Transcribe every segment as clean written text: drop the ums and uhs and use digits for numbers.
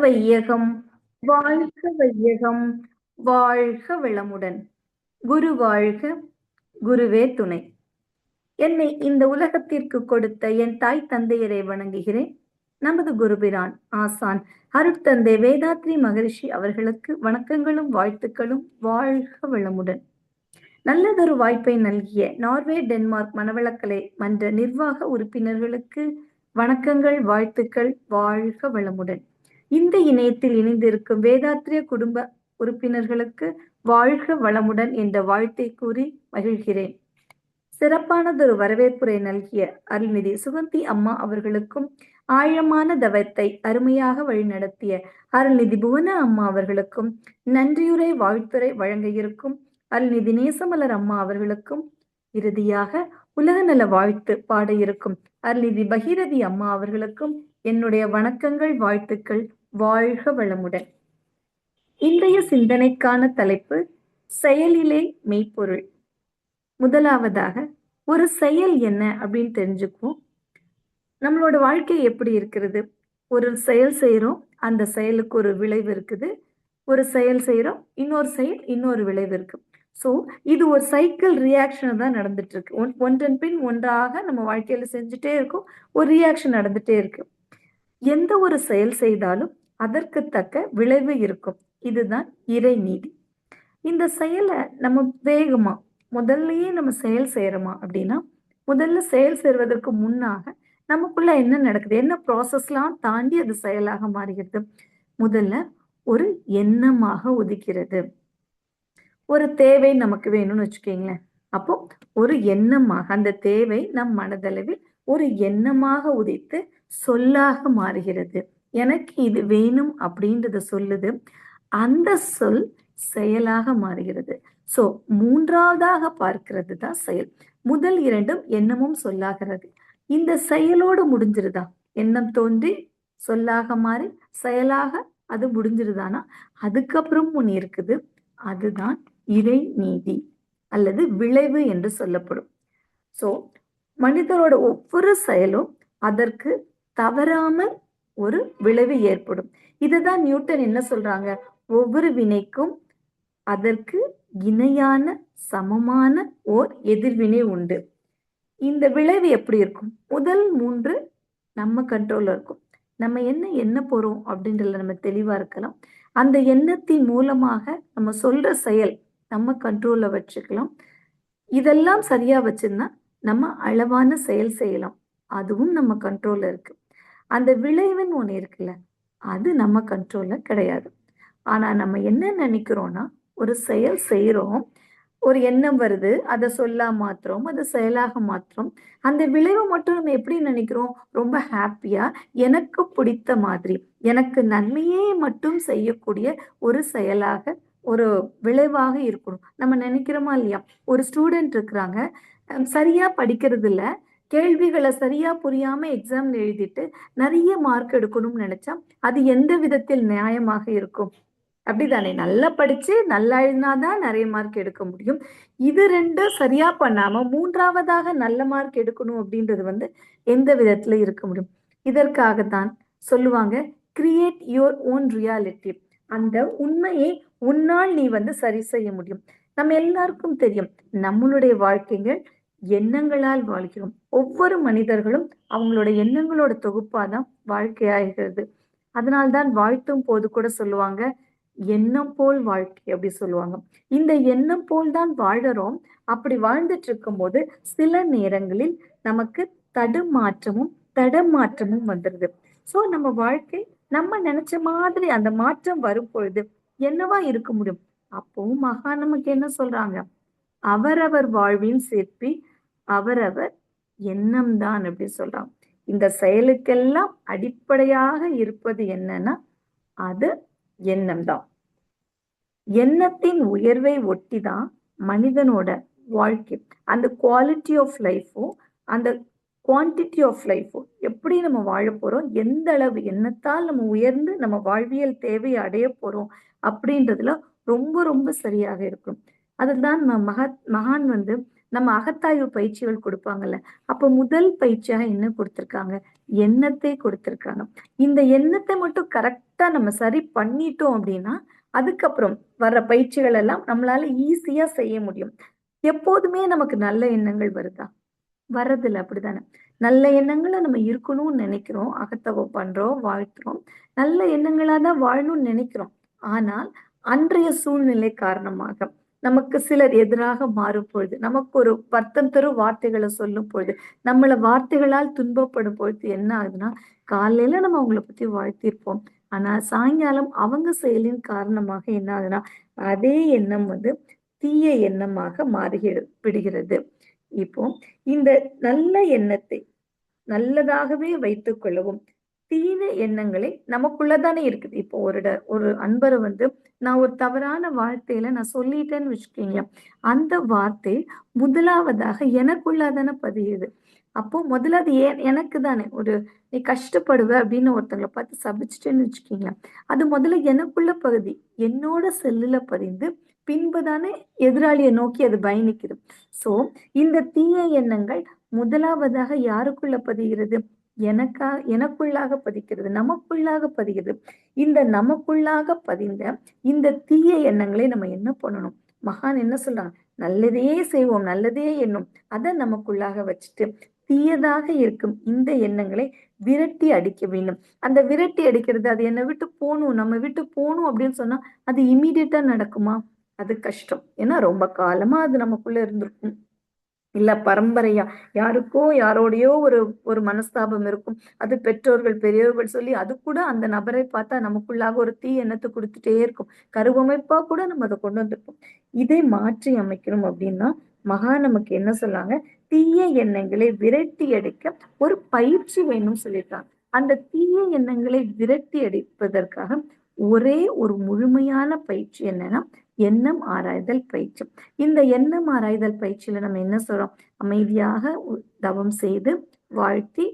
வையகம், வாழ்க வையகம், வாழ்க வளமுடன். குரு வாழ்க, குருவே துணை. என்னை இந்த உலகத்திற்கு கொடுத்த என் தாய் தந்தையரை வணங்குகிறேன். நமது குருபிரான் ஆசான் அருட்தந்தை வேதாத்ரி மகரிஷி அவர்களுக்கு வணக்கங்களும் வாழ்த்துக்களும். வாழ்க வளமுடன். நல்லதொரு வாய்ப்பை நல்கிய நார்வே டென்மார்க் மனவளக்கலை மன்ற நிர்வாக உறுப்பினர்களுக்கு வணக்கங்கள், வாழ்த்துக்கள். வாழ்க வளமுடன். இந்த இணையத்தில் இணைந்திருக்கும் வேதாத்ரிய குடும்ப உறுப்பினர்களுக்கு வாழ்க வளமுடன் என்ற வாழ்த்தை கூறி மகிழ்கிறேன். சிறப்பானதொரு வரவேற்புரை நல்கிய அருள்நிதி சுகந்தி அம்மா அவர்களுக்கும், ஆழமான தவத்தை அருமையாக வழிநடத்திய அருள்நிதி புவன அம்மா அவர்களுக்கும், நன்றியுரை வாழ்த்துரை வழங்க இருக்கும் அருள்நிதி நேசமலர் அம்மா அவர்களுக்கும், இறுதியாக உலக நல வாழ்த்து பாட இருக்கும் அருள்நிதி பகீரதி அம்மா அவர்களுக்கும் என்னுடைய வணக்கங்கள், வாழ்த்துக்கள். வாழ்க வளமுடன். இன்றைய சிந்தனைக்கான தலைப்பு செயலிலே மெய்ப்பொருள். முதலாவதாக ஒரு செயல் என்ன அப்படின்னு தெரிஞ்சுக்குவோம். நம்மளோட வாழ்க்கை எப்படி இருக்கிறது? ஒரு செயல் செய்யறோம், அந்த செயலுக்கு ஒரு விளைவு இருக்குது. ஒரு செயல் செய்யறோம், இன்னொரு செயல் இன்னொரு விளைவு இருக்கு. ஸோ இது ஒரு சைக்கிள் ரியாக்ஷன் தான் நடந்துட்டு இருக்கு. ஒன்றன் பின் ஒன்றாக நம்ம வாழ்க்கையில செஞ்சுட்டே இருக்கும், ஒரு ரியாக்ஷன் நடந்துட்டே இருக்கு. எந்த ஒரு செயல் செய்தாலும் அதற்கு தக்க விளைவு இருக்கும். இதுதான் இறை நீதி. இந்த செயலை நம்ம வேகமா முதல்லயே நம்ம செயல் செய்யறோமா அப்படின்னா, முதல்ல செயல் செய்வதற்கு முன்னாக நமக்குள்ள என்ன நடக்குது, என்ன ப்ராசஸ்லாம் தாண்டி அது செயலாக மாறுகிறது. முதல்ல ஒரு எண்ணமாக உதிக்கிறது. ஒரு தேவை நமக்கு வேணும்னு வச்சுக்கீங்களேன். அப்போ ஒரு எண்ணமாக அந்த தேவை நம் மனதளவில் ஒரு எண்ணமாக உதித்து சொல்லாக மாறுகிறது. எனக்கு இது வேணும் அப்படின்றத சொல்லுது. அந்த சொல் செயலாக மாறுகிறது. சோ மூன்றாவதாக பார்க்கிறது தான் செயல். முதல் இரண்டும் எண்ணமும் சொல்லாகிறது. இந்த செயலோடு முடிஞ்சிருதா? எண்ணம் தோன்றி சொல்லாக மாறி செயலாக அது முடிஞ்சிருதானா? அதுக்கப்புறம் ஒன்று இருக்குது, அதுதான் இறை நீதி அல்லது விளைவு என்று சொல்லப்படும். சோ மனிதரோட ஒவ்வொரு செயலும் அதற்கு தவறாமல் ஒரு விளைவு ஏற்படும். இதுதான் நியூட்டன் என்ன சொல்றாங்க, ஒவ்வொரு வினைக்கும் அதற்கு இணையான சமமான ஓர் எதிர்வினை உண்டு. இந்த விளைவு எப்படி இருக்கும்? முதல் மூன்று நம்ம கண்ட்ரோல்ல இருக்கும். நம்ம என்ன எண்ண போறோம் அப்படின்றதுல நம்ம தெளிவா இருக்கலாம். அந்த எண்ணத்தின் மூலமாக நம்ம சொல்ற செயல் நம்ம கண்ட்ரோல்ல வச்சுக்கலாம். இதெல்லாம் சரியா வச்சிருந்தா நம்ம அளவான செயல் செய்யலாம், அதுவும் நம்ம கண்ட்ரோல்ல இருக்கு. அந்த விளைவுன்னு ஒண்ணு இருக்குல்ல, அது நம்ம கண்ட்ரோல்ல கிடையாது. ஆனா நம்ம என்ன நினைக்கிறோம்னா, ஒரு செயல் செய்யறோம், ஒரு எண்ணம் வருது, அதை சொல்லா மாத்துறோம், அதை செயலாக மாத்துறோம். அந்த விளைவை மட்டும் நம்ம எப்படி நினைக்கிறோம்? ரொம்ப ஹாப்பியா, எனக்கு பிடித்த மாதிரி, எனக்கு நன்மையே மட்டும் செய்யக்கூடிய ஒரு செயலாக, ஒரு விளைவாக இருக்கணும் நம்ம நினைக்கிறோமா இல்லையா? ஒரு ஸ்டூடெண்ட் இருக்கிறாங்க, சரியா படிக்கிறது இல்ல, கேள்விகளை சரியா புரியாம எக்ஸாம் எழுதிட்டு நிறைய மார்க் எடுக்கணும்னு நினைச்சா அது எந்த விதத்தில் நியாயமாக இருக்கும்? அப்படிதானே? நல்லா படிச்சு நல்லா எழுதினாதான் நிறைய மார்க் எடுக்க முடியும். இது ரெண்டும் சரியா பண்ணாம மூன்றாவதாக நல்ல மார்க் எடுக்கணும் அப்படின்றது எந்த விதத்துல இருக்க முடியும்? இதற்காகத்தான் சொல்லுவாங்க, கிரியேட் யுவர் ஓன் ரியாலிட்டி. அந்த உண்மையை உன்னால் நீ சரி செய்ய முடியும். நம்ம எல்லாருக்கும் தெரியும், நம்மளுடைய வாழ்க்கைகள் எண்ணங்களால் வாழ்கிறோம். ஒவ்வொரு மனிதர்களும் அவங்களோட எண்ணங்களோட தொகுப்பாதான் வாழ்க்கையாகிறது. அதனால்தான் வாழ்த்தும் போது கூட சொல்லுவாங்க, எண்ணம் போல் வாழ்க்கை அப்படி சொல்லுவாங்க. இந்த எண்ணம் போல் தான் வாழறோம். அப்படி வாழ்ந்துட்டு இருக்கும் போது சில நேரங்களில் நமக்கு தடமாற்றமும் வந்துடுது. சோ நம்ம வாழ்க்கை நம்ம நினைச்ச மாதிரி அந்த மாற்றம் வரும் பொழுது என்னவா இருக்க முடியும்? அப்பவும் மகா நமக்கு என்ன சொல்றாங்க, அவரவர் வாழ்வின் சிற்பி அவரவர் எண்ணம் தான் அப்படி சொல்றாங்க. இந்த செயலுக்கெல்லாம் அடிப்படையாக இருப்பது என்னன்னா, அது எண்ணம் தான். எண்ணத்தின் உயர்வை ஒட்டிதான் மனிதனோட வாழ்க்கை, அந்த குவாலிட்டி ஆஃப் லைஃபும் அந்த குவான்டிட்டி ஆஃப் லைஃபும், எப்படி நம்ம வாழ போறோம், எந்த அளவு எண்ணத்தால் நம்ம உயர்ந்து நம்ம வாழ்வியல் தேவையை அடைய போறோம் அப்படின்றதுல ரொம்ப ரொம்ப சரியாக இருக்கும். அதுதான் மகான் நம்ம அகத்தாய்வு பயிற்சிகள் கொடுப்பாங்கல்ல, அப்ப முதல் பயிற்சியாக என்ன கொடுத்திருக்காங்க? எண்ணத்தை கொடுத்திருக்காங்க. இந்த எண்ணத்தை மட்டும் கரெக்டா நம்ம சரி பண்ணிட்டோம் அப்படின்னா அதுக்கப்புறம் வர்ற பயிற்சிகள் எல்லாம் நம்மளால ஈஸியா செய்ய முடியும். எப்போதுமே நமக்கு நல்ல எண்ணங்கள் வருதா? வர்றதில்ல, அப்படித்தானே? நல்ல எண்ணங்கள நம்ம இருக்கணும்னு நினைக்கிறோம். அகத்தவம் பண்றோம், வாழ்த்துறோம். நல்ல எண்ணங்களா தான் வாழணும்னு நினைக்கிறோம். ஆனால் அன்றைய சூழ்நிலை காரணமாக நமக்கு சிலர் எதிராக மாறும் பொழுது, நமக்கு ஒரு வருத்தம் தரும் வார்த்தைகள சொல்லும் பொழுது, நம்மள வார்த்தைகளால் துன்பப்படும் பொழுது என்ன ஆகுதுன்னா, காலையில நம்ம அவங்கள பத்தி வாழ்த்தியிருப்போம். ஆனா சாயங்காலம் அவங்க செயலின் காரணமாக என்ன ஆகுதுன்னா, அதே எண்ணம் தீய எண்ணமாக விடுகிறது. இப்போ இந்த நல்ல எண்ணத்தை நல்லதாகவே வைத்துக் கொள்ளவும், தீய எண்ணங்களை நமக்குள்ளதானே இருக்குது. இப்போ ஒரு அன்பரை நான் ஒரு தவறான வார்த்தையில நான் சொல்லிட்டேன்னு வச்சுக்கோங்க. அந்த வார்த்தை முதலாவதாக எனக்குள்ளதானே பதியுது. அப்போ முதல்ல அது எனக்கு தானே நீ கஷ்டப்படுவ அப்படின்னு ஒருத்தவங்கள பார்த்து சபிச்சுட்டேன்னு வச்சுக்கீங்க. அது முதல்ல எனக்குள்ள பகுதி. என்னோட செல்லுல பதிந்து பின்புதானே எதிராளியை நோக்கி அது பயணிக்குது. சோ இந்த தீய எண்ணங்கள் முதலாவதாக யாருக்குள்ள பதிகிறது? எனக்குள்ளாக பதிக்கிறது, நமக்குள்ளாக பதிகிறது. இந்த நமக்குள்ளாக பதிந்த இந்த தீய எண்ணங்களை நம்ம என்ன பண்ணணும்? மகான் என்ன சொல்றாங்க? நல்லதே செய்வோம், நல்லதே எண்ணும். அதை நமக்குள்ளாக வச்சுட்டு தீயதாக இருக்கும் இந்த எண்ணங்களை விரட்டி அடிக்க வேண்டும். அந்த விரட்டி அடிக்கிறது, அது என்னை விட்டு போகணும், நம்ம விட்டு போகணும் அப்படின்னு சொன்னா அது இம்மீடியட்டா நடக்குமா? அது கஷ்டம். ஏன்னா ரொம்ப காலமா அது நமக்குள்ள இருந்திருக்கும். இல்ல பரம்பரையா யாருக்கோ யாரோடையோ ஒரு ஒரு மனஸ்தாபம் இருக்கும். அது பெற்றோர்கள் பெரியவர்கள் சொல்லி அது கூட அந்த நபரை பார்த்தா நமக்குள்ளாக ஒரு தீ எண்ணத்தை கொடுத்துட்டே இருக்கும். கருவமைப்பா கூட நம்ம அதை கொண்டு வந்திருப்போம். இதை மாற்றி அமைக்கணும் அப்படின்னா மகா நமக்கு என்ன சொல்லாங்க? தீய எண்ணங்களை விரட்டி அடிக்க ஒரு பயிற்சி வேணும்னு சொல்லியிருக்காங்க. அந்த தீய எண்ணங்களை விரட்டி அடிப்பதற்காக ஒரே ஒரு முழுமையான பயிற்சி என்னன்னா எண்ணம் ஆராய்தல் பயிற்சி. இந்த எண்ணம் ஆராய்தல் பயிற்சியில நம்ம என்ன சொல்றோம்? அமைதியாக தவம் செய்து வாழ்த்தி,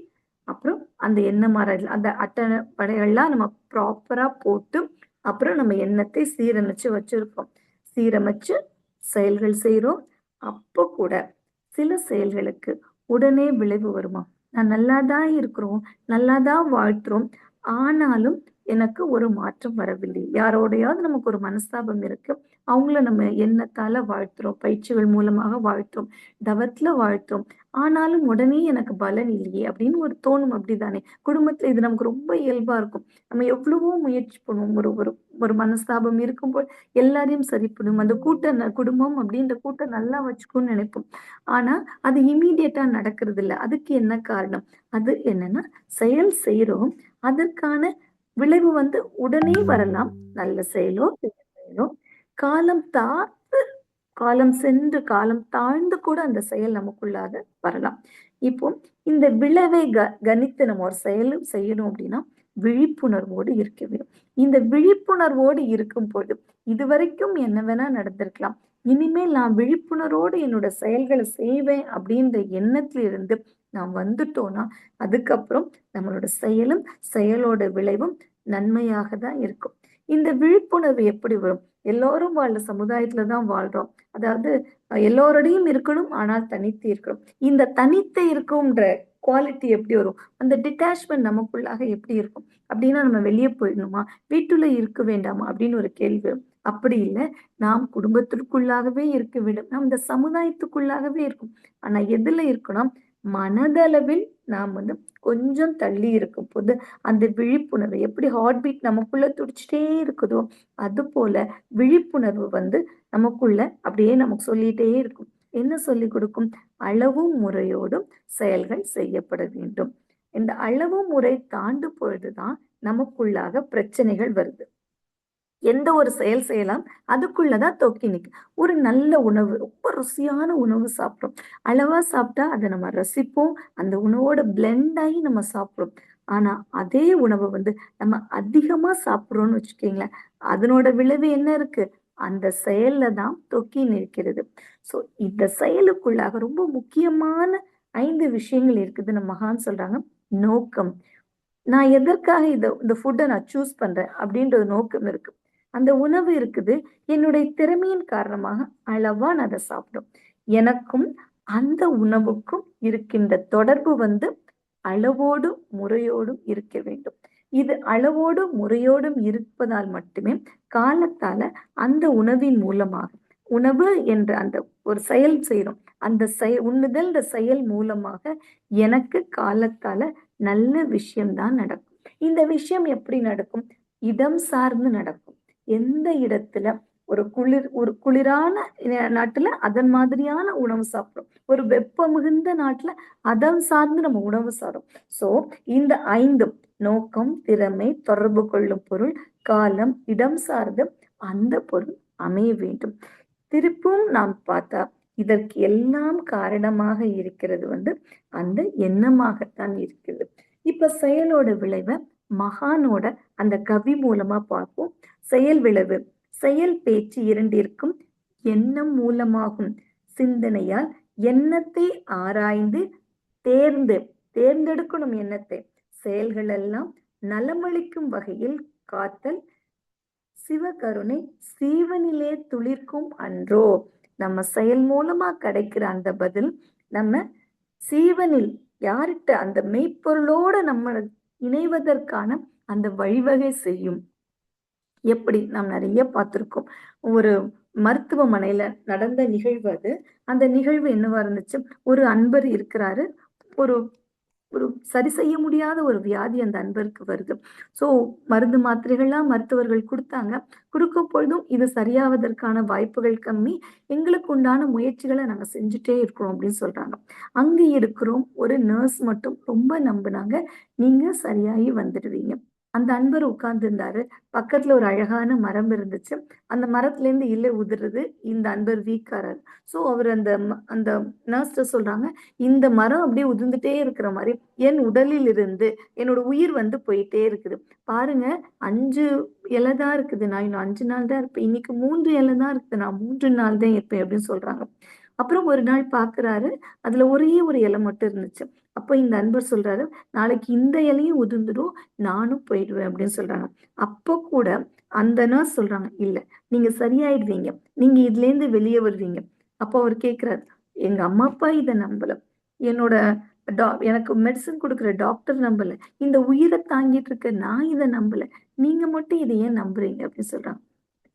அப்புறம் அந்த எண்ணம் ஆராய்தல் அந்த அட்டப்படைகள்லாம் நம்ம ப்ராப்பரா போட்டு, அப்புறம் நம்ம எண்ணத்தை சீரமைச்சு வச்சிருக்கோம். சீரமைச்சு செயல்கள் செய்யறோம். அப்போ கூட சில செயல்களுக்கு உடனே விளைவு வருமா? நான் நல்லாதான் இருக்கிறோம், நல்லாதான் வாழ்த்துறோம், ஆனாலும் எனக்கு ஒரு மாற்றம் வரவில்லை. யாரோடையாவது நமக்கு ஒரு மனஸ்தாபம் இருக்கு. அவங்கள நம்ம எண்ணத்தால வாழ்த்துறோம், பயிற்சிகள் மூலமாக வாழ்த்துறோம், தவத்துல வாழ்த்துறோம். ஆனாலும் உடனே எனக்கு பலன் இல்லையே அப்படின்னு ஒரு தோணும். அப்படிதானே? குடும்பத்துல இது நமக்கு ரொம்ப இயல்பா இருக்கும். நம்ம எவ்வளவோ முயற்சி பண்ணுவோம். ஒரு ஒரு ஒரு மனஸ்தாபம் இருக்கும்போது எல்லாரையும் சரி பண்ணும். அந்த குடும்பம் அப்படின்ற கூட்டம் நல்லா வச்சுக்கணும்னு நினைப்போம். ஆனா அது இம்மீடியட்டா நடக்கிறது இல்ல. அதுக்கு என்ன காரணம்? அது என்னன்னா செயல் செய்யறோம். அதற்கான விளைவு உடனே வரலாம். நல்ல செயலோ செயலோ காலம் காலம் சென்று காலம் தாழ்ந்து கூட அந்த செயல் நமக்குள்ளாக வரலாம். இப்போ இந்த விளைவை கணித்து நம்ம ஒரு செயலும் செய்யணும் அப்படின்னா விழிப்புணர்வோடு இருக்க வேண்டும். இந்த விழிப்புணர்வோடு இருக்கும் போது இதுவரைக்கும் என்ன வேணா நடந்திருக்கலாம். இனிமேல் நான் விழிப்புணர்வோடு என்னோட செயல்களை செய்வேன் அப்படின்ற எண்ணத்துல இருந்து நாம் வந்துட்டோம்னா அதுக்கப்புறம் நம்மளோட செயலும் செயலோட விளைவும் நன்மையாக தான் இருக்கும். இந்த விழிப்புணர்வு எப்படி வரும்? எல்லோரும் வாழ்ற சமுதாயத்துலதான் வாழ்றோம். அதாவது எல்லோரோடையும் இருக்கணும், ஆனால் தனித்து இருக்கணும். இந்த தனித்து இருக்கும்ன்ற குவாலிட்டி எப்படி வரும்? அந்த டிட்டாச்மெண்ட் நமக்குள்ளாக எப்படி இருக்கும்? அப்படின்னா நம்ம வெளியே போயிடணுமா? வீட்டுல இருக்க வேண்டாமா அப்படின்னு ஒரு கேள்வி வரும். அப்படி இல்லை, நாம் குடும்பத்திற்குள்ளாகவே இருக்க வேண்டும். நாம் இந்த சமுதாயத்துக்குள்ளாகவே இருக்கும். ஆனா எதுல இருக்கணும்? மனதளவில் நாம் கொஞ்சம் தள்ளி இருக்கும் போது அந்த விழிப்புணர்வு எப்படி ஹார்ட் பீட் நமக்குள்ள துடிச்சிட்டே இருக்குதோ அது போல விழிப்புணர்வு நமக்குள்ள அப்படியே நமக்கு சொல்லிட்டே இருக்கும். என்ன சொல்லி கொடுக்கும்? அளவும் முறையோடும் செயல்கள் செய்யப்பட வேண்டும். இந்த அளவு முறை தாண்டும் பொழுதுதான் நமக்குள்ளாக பிரச்சனைகள் வருது. எந்த ஒரு செயல் செய்யலாம், அதுக்குள்ளதான் தொக்கி நிற்கும். ஒரு நல்ல உணவு, ரொம்ப ருசியான உணவு சாப்பிட்றோம். அளவா சாப்பிட்டா அதை நம்ம ரசிப்போம். அந்த உணவோட பிளெண்ட் ஆகி நம்ம சாப்பிடுறோம். ஆனா அதே உணவை நம்ம அதிகமா சாப்பிடுறோம்னு வச்சுக்கீங்களேன், அதனோட விளைவு என்ன இருக்கு? அந்த செயல்ல தான் தொக்கி நிற்கிறது. சோ இந்த செயலுக்குள்ளாக ரொம்ப முக்கியமான 5 விஷயங்கள் இருக்குதுன்னு மகான் சொல்றாங்க. நோக்கம். நான் எதற்காக இந்த ஃபுட்டை நான் சூஸ் பண்றேன் அப்படின்ற நோக்கம் இருக்கு. அந்த உணவு இருக்குது, என்னுடைய திறமையின் காரணமாக அளவா நான் அதை சாப்பிடும். எனக்கும் அந்த உணவுக்கும் இருக்கின்ற தொடர்பு அளவோடும் முறையோடும் இருக்க வேண்டும். இது அளவோடும் முறையோடும் இருப்பதால் மட்டுமே காலத்தால அந்த உணவின் மூலமாக உணவு என்ற அந்த ஒரு செயல் செய்யறோம். அந்த உண்ணுதல் செயல் மூலமாக எனக்கு காலத்தால நல்ல விஷயம்தான் நடக்கும். இந்த விஷயம் எப்படி நடக்கும்? இடம் சார்ந்து நடக்கும். எந்த இடத்துல ஒரு குளிரான நாட்டுல அதன் மாதிரியான உணவு சாப்பிடும், ஒரு வெப்பம் மிகுந்த நாட்டுல அதன் சார்ந்து நம்ம உணவு சாப்பிடும். சோ இந்த ஐந்தும் நோக்கம், திறமை, தொடர்பு கொள்ளும் பொருள், காலம், இடம் சார்ந்து அந்த பொருள் அமைய வேண்டும். திருப்பும் நாம் பார்த்தா இதற்கு எல்லாம் காரணமாக இருக்கிறது அந்த எண்ணமாகத்தான் இருக்கிறது. இப்ப செயலோட விளைவை மகானோட அந்த கவி மூலமா பார்ப்போம். செயல் விளைவு, செயல் பேச்சு இரண்டிற்கும் எண்ணம் மூலமாகும். சிந்தனையால் எண்ணத்தை ஆராய்ந்து தேர்ந்தெடுக்கணும் எண்ணத்தை. செயல்கள் எல்லாம் நலமளிக்கும் வகையில் காத்தல் சிவகருணை சீவனிலே துளிர்க்கும் அன்றோ. நம்ம செயல் மூலமா கிடைக்கிற அந்த பதில் நம்ம சீவனில் யார்கிட்ட அந்த மெய்ப்பொருளோட நம்ம இணைவதற்கான அந்த வழிவகை செய்யும். எப்படி நாம் நிறைய பார்த்திருக்கோம். ஒரு மருத்துவமனையில நடந்த நிகழ்வு அது. அந்த நிகழ்வு என்னவா இருந்துச்சு? ஒரு அன்பர் இருக்கிறாரு. ஒரு ஒரு சரி செய்ய முடியாத ஒரு வியாதி அந்த அன்பருக்கு வருது. சோ மருந்து மாத்திரைகள்லாம் மருத்துவர்கள் கொடுத்தாங்க. கொடுக்கும் பொழுதும் இது சரியாவதற்கான வாய்ப்புகள் கம்மி. எங்களுக்கு உண்டான முயற்சிகளை நாங்க செஞ்சுட்டே இருக்கிறோம் அப்படின்னு சொல்றாங்க. அங்க இருக்கிறோம் ஒரு நர்ஸ் மட்டும் ரொம்ப நம்புனாங்க. நீங்க சரியாகி வந்துடுவீங்க. அந்த அன்பர் உட்கார்ந்து இருந்தாரு. பக்கத்துல ஒரு அழகான மரம் இருந்துச்சு. அந்த மரத்துல இருந்து இலை உதிருது. இந்த அன்பர் வீக்காராரு. சோ அவர் அந்த நர்ஸ்ட சொல்றாங்க, இந்த மரம் அப்படியே உதிர்ந்துட்டே இருக்கிற மாதிரி என் உடலில் இருந்து என்னோட உயிர் போயிட்டே இருக்குது. பாருங்க, 5 இலை தான் இருக்குது. நான் இன்னும் 5 நாள் தான் இருப்பேன். இன்னைக்கு 3 இலை தான் இருக்குது. நான் 3 நாள் தான் இருப்பேன் அப்படின்னு சொல்றாங்க. அப்புறம் ஒரு நாள் பாக்குறாரு, அதுல ஒரே ஒரு இலை மட்டும் இருந்துச்சு. அப்ப இந்த அன்பர் சொல்றாரு, நாளைக்கு இந்த இலையும் உதிர்ந்துடும், நானும் போயிடுவேன் அப்படின்னு சொல்றாங்க. அப்போ கூட அந்த நர்ஸ் சொல்றாங்க, இல்ல நீங்க சரியாயிடுவீங்க, நீங்க இதுல இருந்து வெளியே வருவீங்க. அப்போ அவர் கேக்குறாரு, எங்க அம்மா அப்பா இதை நம்பல, என்னோட எனக்கு மெடிசன் கொடுக்குற டாக்டர் நம்பல, இந்த உயிரை தாங்கிட்டு இருக்க நான் இதை நம்பல, நீங்க மட்டும் இதை ஏன் நம்புறீங்க அப்படின்னு சொல்றாங்க.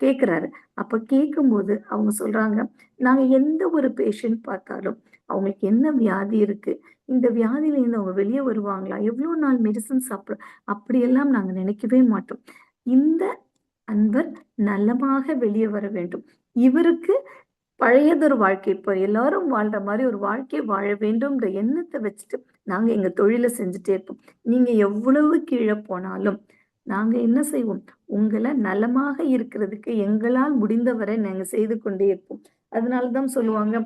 கேக்குறாரு. அப்ப கேட்கும்போது அவங்க சொல்றாங்க, நாங்க எந்த ஒரு பேஷண்ட் பார்த்தாலும் அவங்களுக்கு என்ன வியாதி இருக்கு, இந்த வியாதியில இருந்து அவங்க வெளியே வருவாங்களா, எவ்வளவு நாள் மெடிசன் சாப்பிட, அப்படியெல்லாம் நாங்க நினைக்கவே மாட்டோம். இந்த அன்பர் நலமாக வெளியே வர வேண்டும். இவருக்கு பழையதொரு வாழ்க்கை, இப்ப எல்லாரும் வாழ்ற மாதிரி ஒரு வாழ்க்கை வாழ வேண்டும்ன்ற எண்ணத்தை வச்சுட்டு நாங்க எங்க தொழிலை செஞ்சுட்டே இருப்போம். நீங்க எவ்வளவு கீழே போனாலும் நாங்க என்ன செய்வோம், உங்களை நலமாக இருக்கிறதுக்கு எங்களால் முடிந்தவரை நாங்க செய்து கொண்டே இருப்போம். அதனாலதான் சொல்லுவாங்க,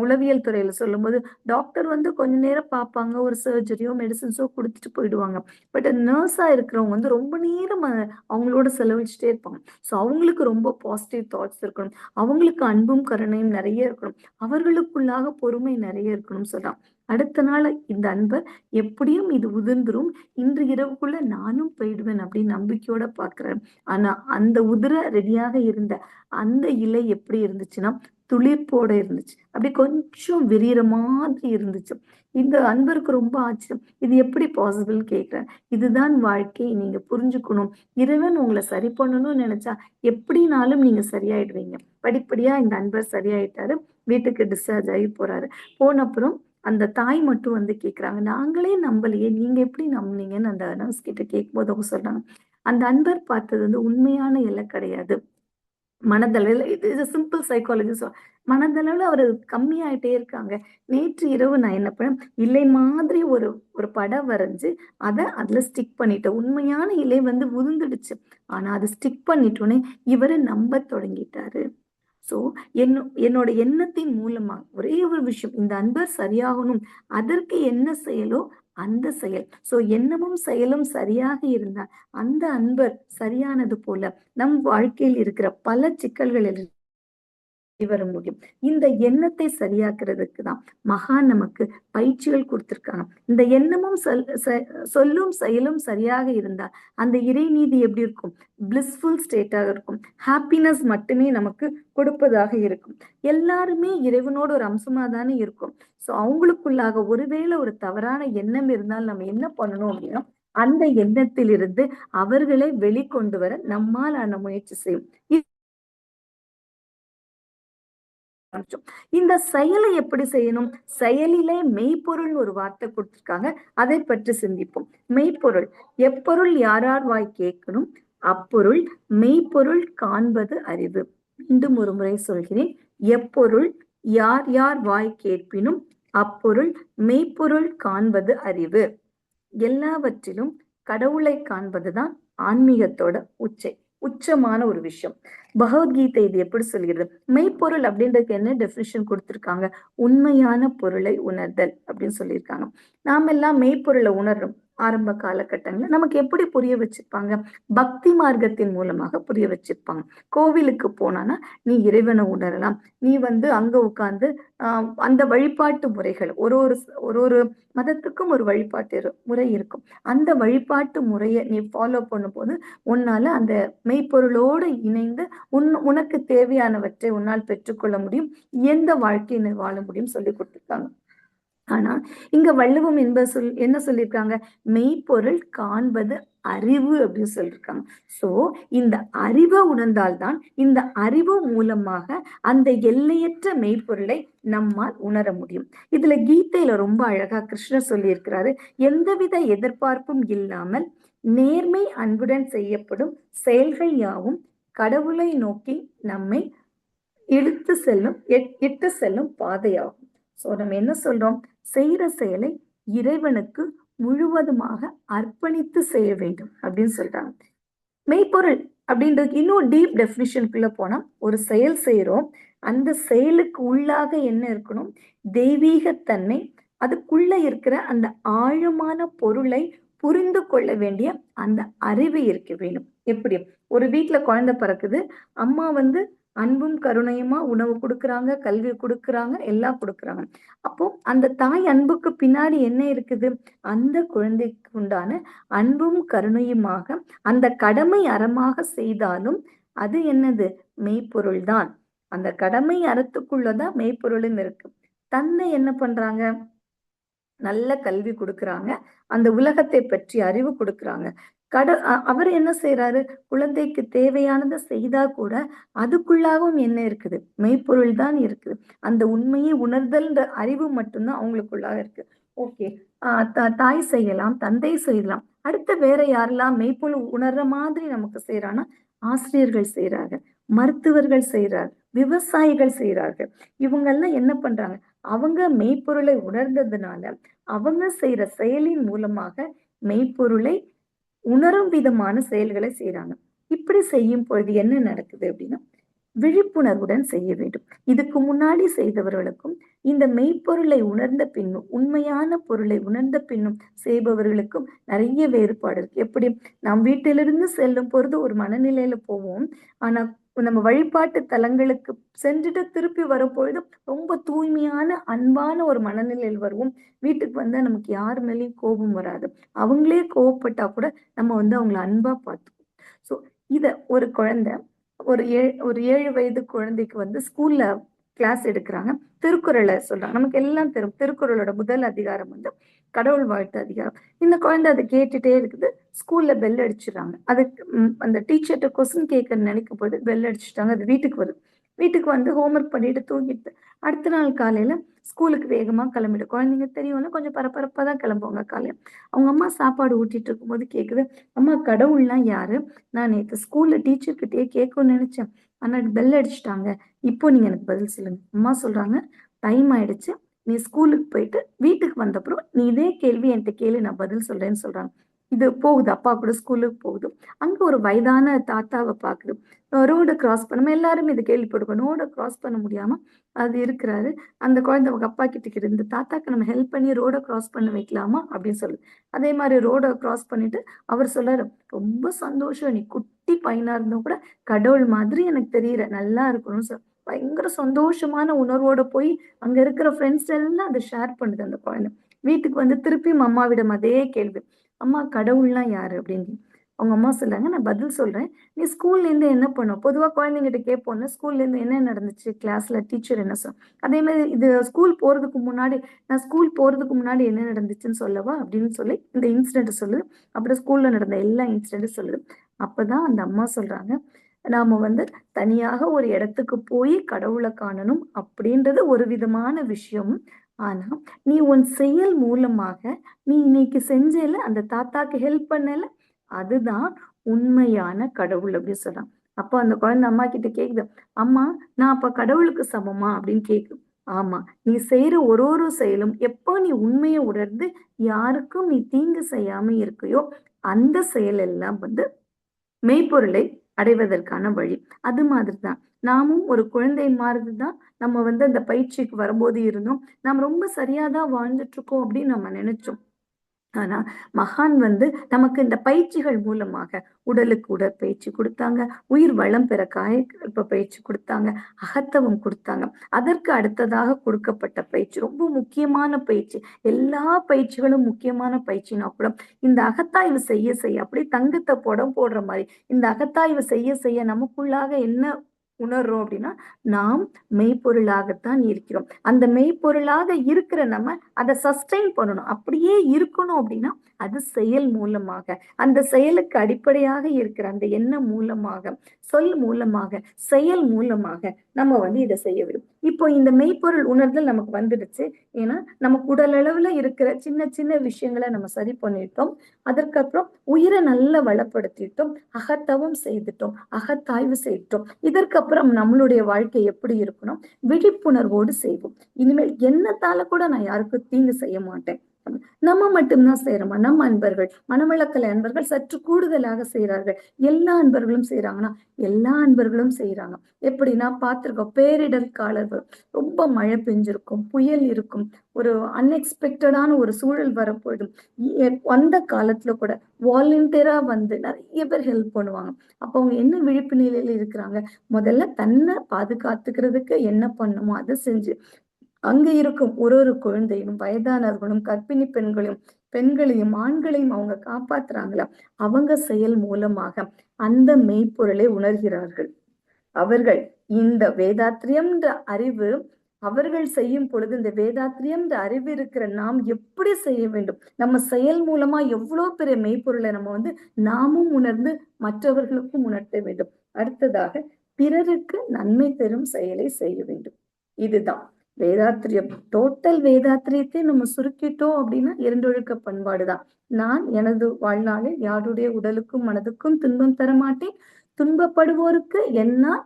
உளவியல் துறையில சொல்லும்போது டாக்டர் கொஞ்ச நேரம் பார்ப்பாங்க, ஒரு சர்ஜரியோ மெடிசன்ஸோ கொடுத்துட்டு போயிடுவாங்க. பட் நர்ஸா இருக்கிறவங்க ரொம்ப நேரம் அவங்களோட செலவழிச்சுட்டே இருப்பாங்க. ஸோ அவங்களுக்கு ரொம்ப பாசிட்டிவ் தாட்ஸ் இருக்கணும், அவங்களுக்கு அன்பும் கருணையும் நிறைய இருக்கணும், அவர்களுக்குள்ளாக பொறுமை நிறைய இருக்கணும்னு சொல்றான். அடுத்த நாள் இந்த அன்பர் எப்படியும் இது உதிர்ந்துரும், இன்று இரவுக்குள்ள நானும் போயிடுவேன் அப்படின்னு நம்பிக்கையோட பாக்குறாரு. ஆனா அந்த உதிர ரெடியாக இருந்த அந்த இலை எப்படி இருந்துச்சுன்னா துளிர்ப்போட இருந்துச்சு. அப்படி கொஞ்சம் விரிகிற மாதிரி இருந்துச்சு. இந்த அன்பருக்கு ரொம்ப ஆச்சரியம், இது எப்படி பாசிபிள் கேட்கிறேன். இதுதான் வாழ்க்கை, நீங்க புரிஞ்சுக்கணும். இறைவன் உங்களை சரி பண்ணணும்னு நினைச்சா எப்படினாலும் நீங்க சரியாயிடுவீங்க. படிப்படியா இந்த அன்பர் சரியாயிட்டாரு. வீட்டுக்கு டிஸ்சார்ஜ் ஆகி போறாரு. போன அப்புறம் அந்த தாய் மட்டும் கேக்குறாங்க, நாங்களே நம்பலையே, நீங்க எப்படி நம்புனீங்கன்னு அந்த நர்ஸ் கிட்ட கேட்கும்போது அவங்க சொல்றாங்க, அந்த அன்பர் பார்த்தது உண்மையான இலை கிடையாது. மனதளவில் இது சிம்பிள் சைக்காலஜி. மனதளவில் அவர் கம்மியாயிட்டே இருக்காங்க. நேற்று இரவு நான் என்ன பண்ணேன், இலை மாதிரி ஒரு ஒரு படம் வரைஞ்சு அதுல ஸ்டிக் பண்ணிட்டேன். உண்மையான இலை உதிர்ந்துடுச்சு. ஆனா அது ஸ்டிக் பண்ணிட்டோன்னே இவரு நம்ப தொடங்கிட்டாரு. சோ என்னோட எண்ணத்தின் மூலமா ஒரே ஒரு விஷயம், இந்த அன்பர் சரியாகணும், அதற்கு என்ன செயலோ அந்த செயல். சோ எண்ணமும் செயலும் சரியாக இருந்தால் அந்த அன்பர் சரியானது போல நம் வாழ்க்கையில் இருக்கிற பல சிக்கல்களில் வர முடியும். இந்த எண்ணத்தை சரியாக்குறதுக்கு தான் மகான் நமக்கு பயிற்சிகள் கொடுத்திருக்காங்க. இந்த எண்ணமும் சொல்லும் செயலும் சரியாக இருந்தால் அந்த இறைநீதி எப்படி இருக்கும்? பிளிஸ்ஃபுல் ஸ்டேட்டாக இருக்கும். ஹாப்பினஸ் மட்டுமே நமக்கு கொடுப்பதாக இருக்கும். எல்லாருமே இறைவனோட ஒரு அம்சமா தானே இருக்கும். சோ அவங்களுக்குள்ளாக ஒருவேளை ஒரு தவறான எண்ணம் இருந்தால் நம்ம என்ன பண்ணணும் அப்படின்னா, அந்த எண்ணத்திலிருந்து அவர்களை வெளிக்கொண்டு வர நம்மால் முயற்சி செய்யும். இந்த செயலை எப்படி செய்யணும்? செயலிலே மெய்ப்பொருள் ஒரு வார்த்தை கொடுத்திருக்காங்க. அதை பற்றி சிந்திப்போம். மெய்ப்பொருள் எப்பொருள் யாரார் வாய் கேட்கணும் அப்பொருள் மெய்ப்பொருள் காண்பது அறிவு. மீண்டும் ஒரு முறை சொல்கிறேன். எப்பொருள் யார் யார் வாய் கேட்பினும் அப்பொருள் மெய்ப்பொருள் காண்பது அறிவு. எல்லாவற்றிலும் கடவுளை காண்பதுதான் ஆன்மீகத்தோட உச்சமான ஒரு விஷயம். பகவத்கீதை இது எப்படி சொல்கிறது? மெய்ப்பொருள் அப்படின்றதுக்கு என்ன டெபினிஷன் கொடுத்திருக்காங்க? உண்மையான பொருளை உணர்தல் அப்படின்னு சொல்லியிருக்காங்க. நாம எல்லாம் மெய்ப்பொருளை உணர்றோம். ஆரம்ப காலகட்டங்கள்ல நமக்கு எப்படி புரிய வச்சிருப்பாங்க? பக்தி மார்க்கத்தின் மூலமாக புரிய வச்சிருப்பாங்க. கோவிலுக்கு போனானா நீ இறைவனை உணரலாம். நீ அங்க உட்கார்ந்து அந்த வழிபாட்டு முறைகள் ஒரு மதத்துக்கும் ஒரு வழிபாட்டு முறை இருக்கும். அந்த வழிபாட்டு முறையை நீ ஃபாலோ பண்ணும் போது உன்னால அந்த மெய்ப்பொருளோடு இணைந்து உனக்கு தேவையானவற்றை உன்னால் பெற்றுக்கொள்ள முடியும். எந்த வாழ்க்கையை வாழ முடியும் சொல்லி கொடுத்துருக்காங்க. ஆனா இங்க வள்ளுவம் என்ன சொல்லியிருக்காங்க? மெய்ப்பொருள் காண்பது அறிவு அப்படின்னு சொல்லியிருக்காங்க. சோ இந்த அறிவை உணர்ந்தால்தான் இந்த அறிவு மூலமாக அந்த எல்லையற்ற மெய்ப்பொருளை நம்மால் உணர முடியும். இதுல கீதையில ரொம்ப அழகா கிருஷ்ணர் சொல்லியிருக்கிறாரு, எந்தவித எதிர்பார்ப்பும் இல்லாமல் நேர்மை அன்புடன் செய்யப்படும் செயல்கள் யாவும் கடவுளை நோக்கி நம்மை இட்டு செல்லும் பாதையாகும். சோ நம்ம என்ன சொல்றோம்? செய்யற செயலை இறைவனுக்கு முழுவதுமாக அர்ப்பணித்து செய்ய வேண்டும் அப்படின்னு சொல்றாங்க. மெய்ப்பொருள் அப்படின்றது இன்னும் டீப் டெபினிஷனுக்குள்ள போனா, ஒரு செயல் செய்யறோம், அந்த செயலுக்கு உள்ளாக என்ன இருக்கணும்? தெய்வீகத்தன்மை, அதுக்குள்ள இருக்கிற அந்த ஆழமான பொருளை புரிந்து கொள்ள வேண்டிய அந்த அறிவு இருக்க வேணும். எப்படி? ஒரு வீட்டுல குழந்தை பிறக்குது, அம்மா அன்பும் கருணையுமா உணவு கொடுக்குறாங்க, கல்வி கொடுக்குறாங்க, எல்லாம் கொடுக்குறாங்க. அப்போ அந்த தாய் அன்புக்கு பின்னாடி என்ன இருக்குது? அந்த குழந்தைக்கு உண்டான அன்பும் கருணையுமாக அந்த கடமை அறமாக செய்தாலும் அது என்னது? மெய்ப்பொருள் தான். அந்த கடமை அறத்துக்குள்ளதான் மெய்ப்பொருளும் இருக்கு. தன்னை என்ன பண்றாங்க? நல்ல கல்வி கொடுக்குறாங்க, அந்த உலகத்தை பற்றி அறிவு கொடுக்குறாங்க. அவர் என்ன செய்யறாரு? குழந்தைக்கு தேவையானதை செய்தா கூட அதுக்குள்ளாகவும் என்ன இருக்குது? மெய்ப்பொருள் தான் இருக்குது. அந்த உண்மையை உணர்தல்ன்ற அறிவு மட்டும்தான் அவங்களுக்குள்ளாக இருக்கு. ஓகே, தாய் செய்யலாம், தந்தை செய்யலாம். அடுத்து வேற யாரெல்லாம் மெய்ப்பொருள் உணர்ற மாதிரி நமக்கு செய்யறாங்கன்னா, ஆசிரியர்கள் செய்யறாங்க, மருத்துவர்கள் செய்யறாங்க, விவசாயிகள் செய்யறார்கள். இவங்கெல்லாம் என்ன பண்றாங்க? அவங்க மெய்ப்பொருளை உணர்ந்ததுனால அவங்க செய்யற செயலின் மூலமாக மெய்ப்பொருளை உணரும் விதமான செயல்களை செய்யறாங்க. இப்படி செய்யும் பொழுது என்ன நடக்குது அப்படின்னா, விழிப்புணர்வுடன் செய்ய வேண்டும். இதுக்கு முன்னாடி செய்தவர்களுக்கும் இந்த மெய்ப்பொருளை உணர்ந்த பின்னும், உண்மையான பொருளை உணர்ந்த பின்னும் செய்பவர்களுக்கும் நிறைய வேறுபாடு இருக்கு. எப்படி? நாம் வீட்டிலிருந்து செல்லும் பொழுது ஒரு மனநிலையில போவோம். ஆனா நம்ம வழிபாட்டு தலங்களுக்கு சென்றுட்டு திருப்பி வரப்பொழுது ரொம்ப தூய்மையான அன்பான ஒரு மனநிலையில் வருவோம். வீட்டுக்கு வந்தா நமக்கு யார் மேலேயும் கோபம் வராது. அவங்களே கோவப்பட்டா கூட நம்ம அவங்கள அன்பா பார்த்துக்குவோம். சோ இத ஒரு குழந்தை ஒரு 7 வயது குழந்தைக்கு ஸ்கூல்ல கிளாஸ் எடுக்கிறாங்க. திருக்குறளை சொல்றாங்க. நமக்கு எல்லாம் தெரியும். திருக்குறளோட முதல் அதிகாரம் கடவுள் வாழ்த்து அதிகாரம். இந்த குழந்தை அதை கேட்டுட்டே இருக்குது. ஸ்கூல்ல பெல் அடிச்சிடறாங்க. அதுக்கு அந்த டீச்சர்கிட்ட கொஸ்டின் கேட்க நினைக்கும் போது பெல் அடிச்சுட்டாங்க. அது வீட்டுக்கு வருது. வீட்டுக்கு ஹோம்ஒர்க் பண்ணிட்டு தூங்கிட்டு அடுத்த நாள் காலையில ஸ்கூலுக்கு வேகமா கிளம்பிடு. குழந்தைங்க தெரியும்ல, கொஞ்சம் பரபரப்பா தான் கிளம்புவாங்க காலையில. அவங்க அம்மா சாப்பாடு ஊட்டிட்டு இருக்கும்போது கேக்குது, அம்மா கடவுள்லாம் யாரு? நான் நேற்று ஸ்கூல்ல டீச்சர் கிட்டயே கேட்கணும்னு நினைச்சேன், ஆனா பெல் அடிச்சுட்டாங்க. இப்போ நீங்க எனக்கு பதில் சொல்லுங்க. அம்மா சொல்றாங்க, டைம் ஆயிடுச்சு, நீ ஸ்கூலுக்கு போயிட்டு வீட்டுக்கு வந்தப்புறம் நீ இதே கேள்வி என்கிட்ட கேளு, நான் பதில் சொல்றேன்னு சொல்றாங்க. இது போகுது, அப்பா கூட ஸ்கூலுக்கு போகுது. அங்க ஒரு வயதான தாத்தாவை பாக்குது. ரோட கிராஸ் பண்ண எல்லாரும் இது கேள்விப்பட்டிருக்கோம். ரோட கிராஸ் பண்ண முடியாம அது இருக்கிறாரு. அந்த குழந்தை அவங்க அப்பா கிட்ட இந்த தாத்தாக்கு நம்ம ஹெல்ப் பண்ணி ரோட கிராஸ் பண்ண வைக்கலாமா அப்படின்னு சொல்லு. அதே மாதிரி ரோட கிராஸ் பண்ணிட்டு அவர் சொல்றாரு, ரொம்ப சந்தோஷம், நீ குட்டி பையனா இருந்தும் கூட கடவுள் மாதிரி எனக்கு தெரியற, நல்லா இருக்கணும் சார். பயங்கர சந்தோஷமான உணர்வோட போய் அங்க இருக்கிற ஃப்ரெண்ட்ஸ் எல்லாம் அதை ஷேர் பண்ணுது அந்த குழந்தை. வீட்டுக்கு வந்து திருப்பியும் அம்மாவிடம் அதே கேள்வி, அம்மா கடவுள்லாம் யாரு அப்படின்னு. அவங்க அம்மா சொல்றாங்க, நான் பதில் சொல்றேன், நீ ஸ்கூல்ல இருந்து என்ன பண்ணும்? பொதுவா குழந்தைங்கிட்ட கேட்போம்ல, ஸ்கூல்ல இருந்து என்ன நடந்துச்சு, கிளாஸ்ல டீச்சர் என்ன சொல், அதே மாதிரி இது ஸ்கூல் போறதுக்கு முன்னாடி, நான் ஸ்கூல் போறதுக்கு முன்னாடி என்ன நடந்துச்சுன்னு சொல்லவா அப்படின்னு சொல்லி இந்த இன்சிடென்ட் சொல்லுது. அப்புறம் ஸ்கூல்ல நடந்த எல்லா இன்சிடென்ட்டும் சொல்லுது. அப்பதான் அந்த அம்மா சொல்றாங்க, நாம வந்து தனியாக ஒரு இடத்துக்கு போய் கடவுளை காணணும் அப்படின்றது ஒரு விதமான விஷயம். ஆனா நீ உன் செயல் மூலமாக நீ இன்னைக்கு செஞ்சல, அந்த தாத்தாக்கு ஹெல்ப் பண்ணல, அதுதான் உண்மையான கடவுள் அப்படின்னு சொல்றான். அப்போ அந்த குழந்தை அம்மா கிட்ட கேக்குது, அம்மா நான் அப்ப கடவுளுக்கு சமமா அப்படின்னு கேக்குது. ஆமா, நீ செய்யற ஒரு ஒரு செயலும் எப்போ நீ உண்மையை உணர்ந்து யாருக்கும் நீ தீங்கு செய்யாம இருக்கையோ அந்த செயல் எல்லாம் வந்து மெய்ப்பொருளை அடைவதற்கான வழி. அது மாதிரிதான் நாமும் ஒரு குழந்தை மாதிரிதான் நம்ம வந்து அந்த பயிற்சிக்கு வரும்போது இருந்தோம். நாம் ரொம்ப சரியாதான் வாழ்ந்துட்டு இருக்கோம் அப்படின்னு நம்ம நினைச்சோம். ஆனா மகான் வந்து நமக்கு இந்த பயிற்சிகள் மூலமாக உடலுக்கு உடற்பயிற்சி கொடுத்தாங்க, உயிர் வளம் பெற காயகல்ப பயிற்சி கொடுத்தாங்க, அகத்தவம் கொடுத்தாங்க. அதற்கு அடுத்ததாக கொடுக்கப்பட்ட பயிற்சி ரொம்ப முக்கியமான பயிற்சி. எல்லா பயிற்சிகளும் முக்கியமான பயிற்சினா கூட இந்த அகத்தாய்வு செய்ய செய்ய அப்படியே தங்கத்தை புடம் போடுற மாதிரி இந்த அகத்தாய்வு செய்ய செய்ய நமக்குள்ளாக என்ன உணர்றோம் அப்படின்னா, நாம் மெய்ப்பொருளாகத்தான் இருக்கிறோம். அந்த மெய்ப்பொருளாக இருக்கிற நம்ம அதை சஸ்டெயின் பண்ணணும். அப்படியே இருக்கணும் அப்படின்னா அது செயல் மூலமாக, அந்த செயலுக்கு அடிப்படையாக இருக்கிற அந்த எண்ணம் மூலமாக, சொல் மூலமாக, செயல் மூலமாக நம்ம வந்து இதை செய்ய விடும். இப்போ இந்த மெய்ப்பொருள் உணர்தல் நமக்கு வந்துடுச்சு. ஏன்னா நமக்கு உடல் அளவுல இருக்கிற சின்ன சின்ன விஷயங்களை நம்ம சரி பண்ணிட்டோம். அதற்கப்புறம் உயிரை நல்லா வளப்படுத்திட்டோம், அகத்தவம் செய்துட்டோம், அகத்தாய்வு செய்துட்டோம். இதற்கப்புறம் நம்மளுடைய வாழ்க்கை எப்படி இருக்கணும், விழிப்புணர்வோடு செய்வோம். இனிமேல் என்னத்தால கூட நான் யாருக்கும் தீங்கு செய்ய மாட்டேன். நம்ம மட்டும்தான் செய்யறோமா? நம்ம அன்பர்கள், மனவளக்கலை அன்பர்கள் சற்று கூடுதலாக செய்யறார்கள். எல்லா அன்பர்களும் செய்யறாங்கன்னா எல்லா அன்பர்களும் செய்யறாங்க. எப்படின்னா பார்த்திருக்கோம், பேரிடர் காலர்கள், ரொம்ப மழை பெஞ்சிருக்கும், புயல் இருக்கும், ஒரு அன்எக்ஸ்பெக்டடான ஒரு சூழல் வரப்போயிடும். அந்த காலத்துல கூட வாலண்டியரா வந்து நிறைய பேர் ஹெல்ப் பண்ணுவாங்க. அப்ப அவங்க என்ன விழிப்பு நிலையில இருக்கிறாங்க, முதல்ல தன்னை பாதுகாத்துக்கிறதுக்கு என்ன பண்ணுமோ அதை செஞ்சு அங்க இருக்கும் ஒரு ஒரு குழந்தையும், வயதானவர்களும், கர்ப்பிணி பெண்களையும் ஆண்களையும் அவங்க காப்பாத்துறாங்களா, அவங்க செயல் மூலமாக அந்த மெய்ப்பொருளை உணர்கிறார்கள். அவர்கள் இந்த வேதாத்திரியம்ன்ற அறிவு அவர்கள் செய்யும் பொழுது, இந்த வேதாத்திரியம்ன்ற அறிவு இருக்கிற நாம் எப்படி செய்ய வேண்டும், நம்ம செயல் மூலமா எவ்வளவு பெரிய மெய்ப்பொருளை நம்ம வந்து நாமும் உணர்ந்து மற்றவர்களுக்கும் உணர்த்த வேண்டும். அடுத்ததாக பிறருக்கு நன்மை தரும் செயலை செய்ய வேண்டும். இதுதான் வேதாத்திரியம். டோட்டல் வேதாத்திரியத்தை நம்ம சுருக்கிட்டோம் அப்படின்னா இரண்டொழுக்க பண்பாடுதான். நான் எனது வாழ்நாளில் யாருடைய உடலுக்கும் மனதுக்கும் துன்பம் தரமாட்டேன், துன்பப்படுவோருக்கு என்னால்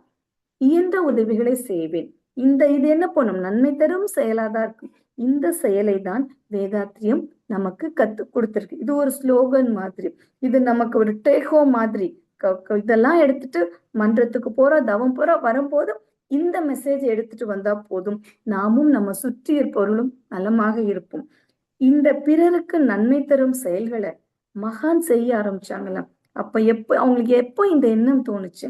இயன்ற உதவிகளை செய்வேன். இது என்ன பண்ணும், நன்மை தரும் செயலாதான் இருக்கும். இந்த செயலை தான் வேதாத்திரியம் நமக்கு கத்து கொடுத்திருக்கு. இது ஒரு ஸ்லோகன் மாதிரி, இது நமக்கு ஒரு டேகோ மாதிரி. இதெல்லாம் எடுத்துட்டு மன்றத்துக்கு போறோம், தவம் போறோம், வரும்போது இந்த மெசேஜ் எடுத்துட்டு வந்தா போதும், நாமும் நம்ம சுற்றி இருப்பவர்களும் நலமாக இருப்போம். இந்த பிறருக்கு நன்மை தரும் செயல்களை மகான் செய்ய ஆரம்பிச்சாங்களாம். அப்ப அவங்களுக்கு எப்போ இந்த எண்ணம் தோணுச்சு,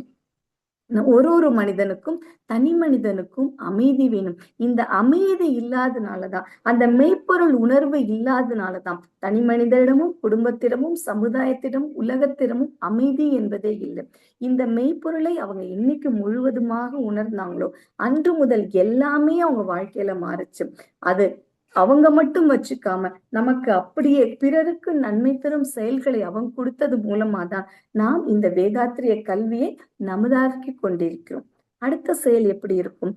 ஒரு ஒரு மனிதனுக்கும் தனி மனிதனுக்கும் அமைதி வேணும். இந்த அமைதி இல்லாதனாலதான், அந்த மெய்ப்பொருள் உணர்வு இல்லாதனாலதான் தனி மனிதரிடமும் குடும்பத்திடமும் சமுதாயத்திடம் உலகத்திடமும் அமைதி என்பதே இல்லை. இந்த மெய்ப்பொருளை அவங்க என்னைக்கு முழுவதுமாக உணர்ந்தாங்களோ அன்று முதல் எல்லாமே அவங்க வாழ்க்கையில மாறுச்சு. அது அவங்க மட்டும் வச்சுக்காம நமக்கு அப்படியே பிறருக்கு நன்மை தரும் செயல்களை அவங்க கொடுத்தது மூலமாதான் நாம் இந்த வேதாத்திரிய கல்வியை நமதாக்கி கொண்டிருக்கிறோம். அடுத்த செயல் எப்படி இருக்கும்,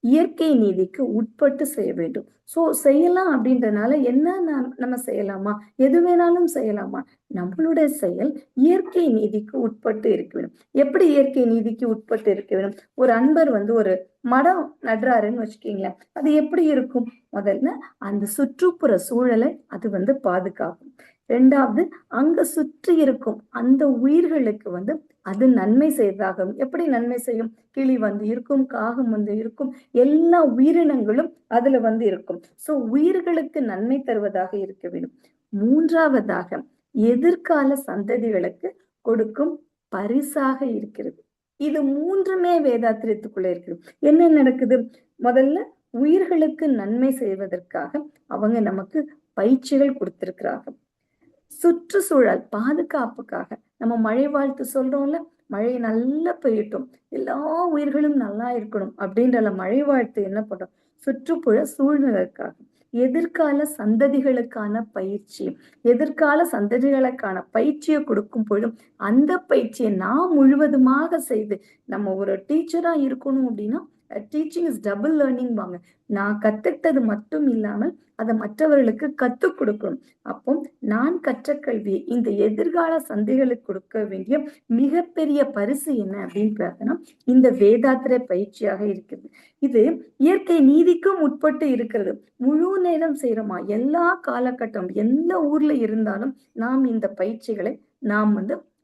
இயற்கை நீதிக்கு உட்பட்டு செய்ய வேண்டும். சோ செய்யலாம் அப்படின்றதுனால என்ன, நம்ம செய்யலாமா, எது வேணாலும் செய்யலாமா? நம்மளுடைய செயல் இயற்கை நீதிக்கு உட்பட்டு இருக்க வேண்டும். எப்படி இயற்கை நீதிக்கு உட்பட்டு இருக்க வேண்டும்? ஒரு அன்பர் வந்து ஒரு மரம் நடுறாருன்னு வச்சுக்கீங்களேன், அது எப்படி இருக்கும்? முதல்ல அந்த சுற்றுப்புற சூழலை அது வந்து பாதுகாக்கும். ரெண்டாவது, அங்க சுற்றி இருக்கும் அந்த உயிர்களுக்கு வந்து அது நன்மை செய்வதாகும். எப்படி நன்மை செய்யும்? கிளி வந்து இருக்கும், காகம் வந்து இருக்கும், எல்லா உயிரினங்களும் அதுல வந்து இருக்கும். சோ உயிர்களுக்கு நன்மை தருவதாக இருக்க வேண்டும். மூன்றாவதாக, எதிர்கால சந்ததிகளுக்கு கொடுக்கும் பரிசாக இருக்கிறது. இது மூன்றுமே வேதாத்திரியத்துக்குள்ள இருக்குது. என்ன நடக்குது? முதல்ல உயிர்களுக்கு நன்மை செய்வதற்காக அவங்க நமக்கு பயிற்சிகள் கொடுத்திருக்கிறாங்க. சுற்றுச்சூழல் பாதுகாப்புக்காக நம்ம மழை வாழ்த்து சொல்றோம்ல, மழை நல்லா பெய்யட்டும், எல்லா உயிர்களும் நல்லா இருக்கணும் அப்படின்ற மழை வாழ்த்து என்ன பண்றோம்? சுற்றுப்புற சூழ்நிலைக்காக, எதிர்கால சந்ததிகளுக்கான பயிற்சி, எதிர்கால சந்ததிகளுக்கான பயிற்சியை கொடுக்கும் பொழுதும் அந்த பயிற்சியை நாம் முழுவதுமாக செய்து நம்ம ஒரு டீச்சரா இருக்கணும் அப்படின்னா டீச்சிங் இஸ் டபுள் லேர்னிங் வாங்க. நான் கத்துக்கிட்டது மட்டும் இல்லாமல் அதை மற்றவர்களுக்கு கத்துக் கொடுக்கணும். அப்போ நான் கற்ற கல்வியை இந்த எதிர்கால சந்தைகளுக்கு கொடுக்க வேண்டிய மிகப்பெரிய பரிசு என்ன அப்படின்னு பார்த்தோம்னா இந்த வேதாத்திர பயிற்சியாக இருக்கிறது. இது இயற்கை நீதிக்கும் உட்பட்டு இருக்கிறது. முழு நேரம் செய்யறோமா? எல்லா காலகட்டம் எந்த ஊர்ல இருந்தாலும் நாம் இந்த பயிற்சிகளை நாம்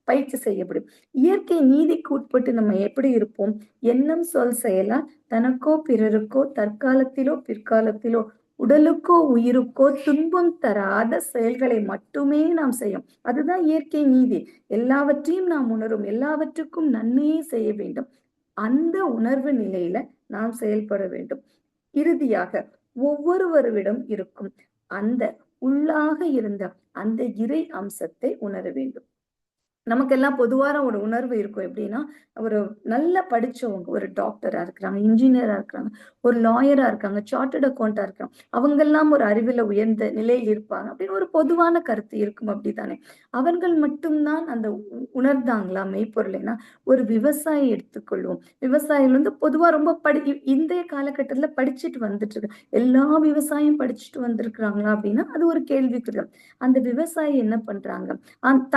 பயிற்சி செய்யப்படும். இயற்கை நீதிக்கு உட்பட்டு நம்ம எப்படி இருப்போம்? எண்ணம் சொல் செயலால் தனக்கோ பிறருக்கோ தற்காலத்திலோ பிற்காலத்திலோ உடலுக்கோ உயிருக்கோ துன்பம் தராத செயல்களை மட்டுமே நாம் செய்யும். அதுதான் இயற்கை நீதி. எல்லாவற்றையும் நாம் உணரும், எல்லாவற்றுக்கும் நன்மையே செய்ய வேண்டும். அந்த உணர்வு நிலையில நாம் செயல்பட வேண்டும். இறுதியாக ஒவ்வொருவரிடம் இருக்கும் அந்த உள்ளாக இருந்த அந்த இறை அம்சத்தை உணர வேண்டும். நமக்கெல்லாம் பொதுவான ஒரு உணர்வு இருக்கும். எப்படின்னா, ஒரு நல்லா படிச்சவங்க, ஒரு டாக்டரா இருக்கிறாங்க, இன்ஜினியரா இருக்கிறாங்க, ஒரு லாயரா இருக்காங்க, சார்ட்டர்ட் அக்கௌண்டா இருக்காங்க, அவங்கெல்லாம் ஒரு அறிவுல உயர்ந்த நிலையில் இருப்பாங்க அப்படின்னு ஒரு பொதுவான கருத்து இருக்கும். அப்படித்தானே? அவர்கள் மட்டும்தான் அந்த உணர்ந்தாங்களா மெய்ப்பொருளைனா? ஒரு விவசாயி எடுத்துக்கொள்வோம். விவசாயிகள் பொதுவா ரொம்ப இன்றைய காலகட்டத்துல படிச்சுட்டு வந்துட்டு இருக்கு. எல்லா விவசாயம் படிச்சுட்டு வந்திருக்கிறாங்களா அப்படின்னா அது ஒரு கேள்விக்குரிய. அந்த விவசாயி என்ன பண்றாங்க?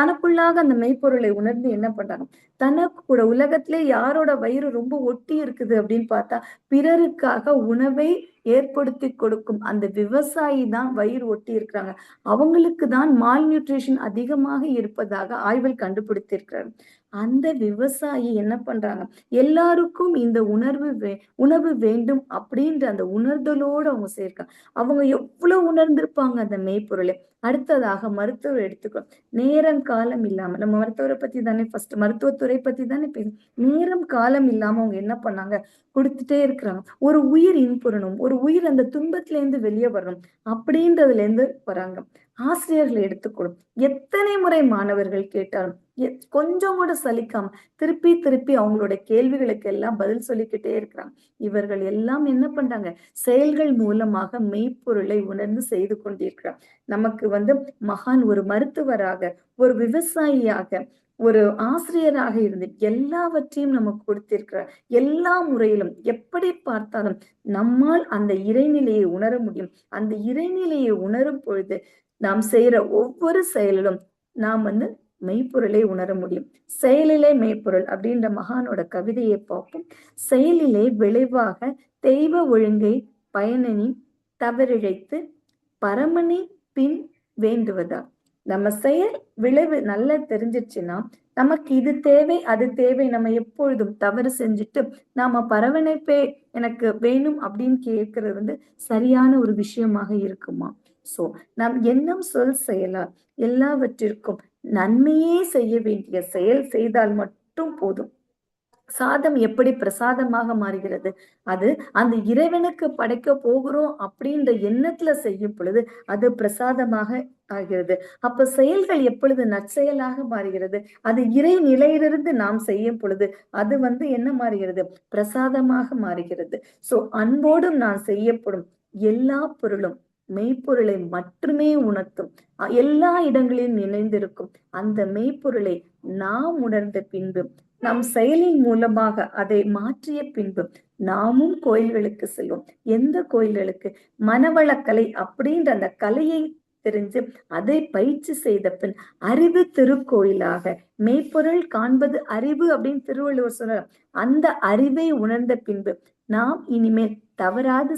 தனக்குள்ளாக அந்த மெய்ப்பொருளை உணர்ந்து என்ன பண்றாங்க? தனக்கு கூட உலகத்திலே யாரோட வயிறு ரொம்ப ஒட்டி இருக்குது அப்படின்னு பார்த்தா பிறருக்காக உணவை ஏற்படுத்தி கொடுக்கும் அந்த விவசாயி தான் வயிறு ஒட்டி இருக்கிறாங்க. அவங்களுக்கு தான் மால் நியூட்ரிஷன் அதிகமாக இருப்பதாக ஆய்வில் கண்டுபிடித்திருக்கிறாங்க. அந்த விவசாயி என்ன பண்றாங்க? எல்லாருக்கும் இந்த உணவு வேண்டும் அப்படின்ற அந்த உணர்தலோடு அவங்க சேர்க்காங்க. அவங்க எவ்வளவு உணர்ந்திருப்பாங்க அந்த மெய்ப்பொருளை. அடுத்ததாக மருத்துவர் எடுத்துக்கோ. நேரம் காலம் இல்லாம நம்ம மருத்துவரை பத்தி தானே ஃபர்ஸ்ட் மருத்துவத்துறை பத்தி தானே பேசும். நேரம் காலம் இல்லாம அவங்க என்ன பண்ணாங்க? கொடுத்துட்டே இருக்கிறாங்க. ஒரு உயிர் இன்புறணும், ஒரு உயிர் அந்த துன்பத்துல இருந்து வெளியே வரணும் அப்படின்றதுல இருந்து வராங்க. ஆசிரியர்களை எடுத்துக்கொள்ளும். எத்தனை முறை மாணவர்கள் கேட்டாலும் கொஞ்சம் கூட சலிக்காம திருப்பி திருப்பி அவங்களோட கேள்விகளுக்கு எல்லாம் பதில் சொல்லிக்கிட்டே இருக்கிறாங்க. இவர்கள் எல்லாம் என்ன பண்றாங்க? செயல்கள் மூலமாக மெய்ப்பொருளை உணர்ந்து செய்து கொண்டிருக்கிறார். நமக்கு மகான் ஒரு மருத்துவராக, ஒரு விவசாயியாக, ஒரு ஆசிரியராக இருந்து எல்லாவற்றையும் நமக்கு கொடுத்திருக்கிறார். எல்லா முறையிலும் எப்படி பார்த்தாலும் நம்மால் அந்த இறைநிலையை உணர முடியும். அந்த இறைநிலையை உணரும் பொழுது நாம் செய்யற ஒவ்வொரு செயலிலும் நாம் மெய்ப்பொருளை உணர முடியும். செயலிலே மெய்ப்பொருள் அப்படின்ற மகானோட கவிதையை பார்ப்போம். செயலிலே விளைவாக தெய்வ ஒழுங்கை பயனனி தவறிழைத்து பரமனை பின் வேண்டுவதா. நம்ம செயல் விளைவு நல்லா தெரிஞ்சிச்சுன்னா நமக்கு இது தேவை அது தேவை நம்ம எப்பொழுதும் தவறு செஞ்சுட்டு நாம பரவனைப்பே எனக்கு வேணும் அப்படின்னு கேட்கறது சரியான ஒரு விஷயமாக இருக்குமா? சோ நம் எண்ணம் சொல் செயலா எல்லாவற்றிற்கும் நன்மையே செய்ய வேண்டிய செயல் செய்தால் மட்டும் போதும். சாதம் எப்படி பிரசாதமாக மாறுகிறது? அது அந்த இறைவனுக்கு படைக்க போகிறோம் அப்படின்ற எண்ணத்துல செய்யும் பொழுது அது பிரசாதமாக ஆகிறது. அப்ப செயல்கள் எப்பொழுது நற்செயலாக மாறுகிறது? அது இறை நிலையிலிருந்து நாம் செய்யும் பொழுது அது என்ன மாறுகிறது? பிரசாதமாக மாறுகிறது. சோ அன்போடும் நான் செய்யப்படும் எல்லா பொருளும் மெய்ப்பொருளை மட்டுமே உணர்த்தும். எல்லா இடங்களிலும் இணைந்திருக்கும் அந்த மெய்ப்பொருளை நாம் உணர்ந்த பின்பு நம் செயலின் மூலமாக அதை மாற்றிய பின்பு நாமும் கோயில்களுக்கு செல்வோம். எந்த கோயில்களுக்கு? மனவளக்கலை அப்படின்ற அந்த கலையை தெரிஞ்சு அதை பயிற்சி செய்த பின் அறிவு திருக்கோயிலாக மெய்ப்பொருள் காண்பது அறிவு அப்படின்னு திருவள்ளுவர் சொன்னார். அந்த அறிவை உணர்ந்த பின்பு நாம் இனிமேல் தவறாது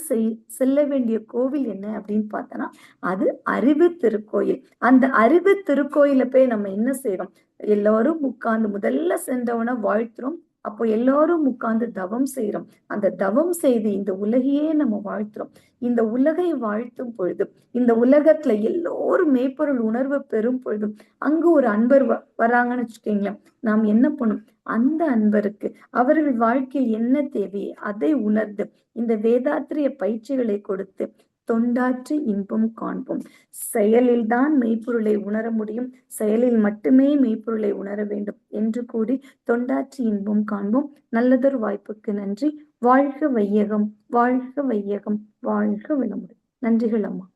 செல்ல வேண்டிய கோவில் என்ன அப்படின்னு பார்த்தோம்னா அது அறிவு திருக்கோயில். அந்த அறிவு திருக்கோயில போய் நம்ம என்ன செய்யறோம்? எல்லாரும் உட்கார்ந்து முதல்ல சென்றவன வாழ்த்துறோம். அப்போ எல்லாரும் உட்கார்ந்து தவம் செய்யறோம். அந்த தவம் செய்து இந்த உலகையே நம்ம வாழ்த்துறோம். இந்த உலகை வாழ்த்தும் பொழுது, இந்த உலகத்துல எல்லோரும் மெய்ப்பொருள் உணர்வு பெறும் பொழுதும் அங்கு ஒரு அன்பர் வராங்கன்னு வச்சுக்கீங்களேன், நாம் என்ன பண்ணும், அந்த அன்பருக்கு அவர்கள் வாழ்க்கையில் என்ன தேவையோ அதை உணர்ந்து இந்த வேதாத்திரிய பயிற்சிகளை கொடுத்து தொண்டாற்றி இன்பம் காண்போம். செயலில்தான் மெய்ப்பொருளை உணர முடியும், செயலில் மட்டுமே மெய்ப்பொருளை உணர வேண்டும் என்று கூறி தொண்டாற்றி இன்பம் காண்போம். நல்லதொரு வாய்ப்புக்கு நன்றி. வாழ்க வையகம், வாழ்க வையகம், வாழ்க வளமுடன். நன்றிகள் அம்மா.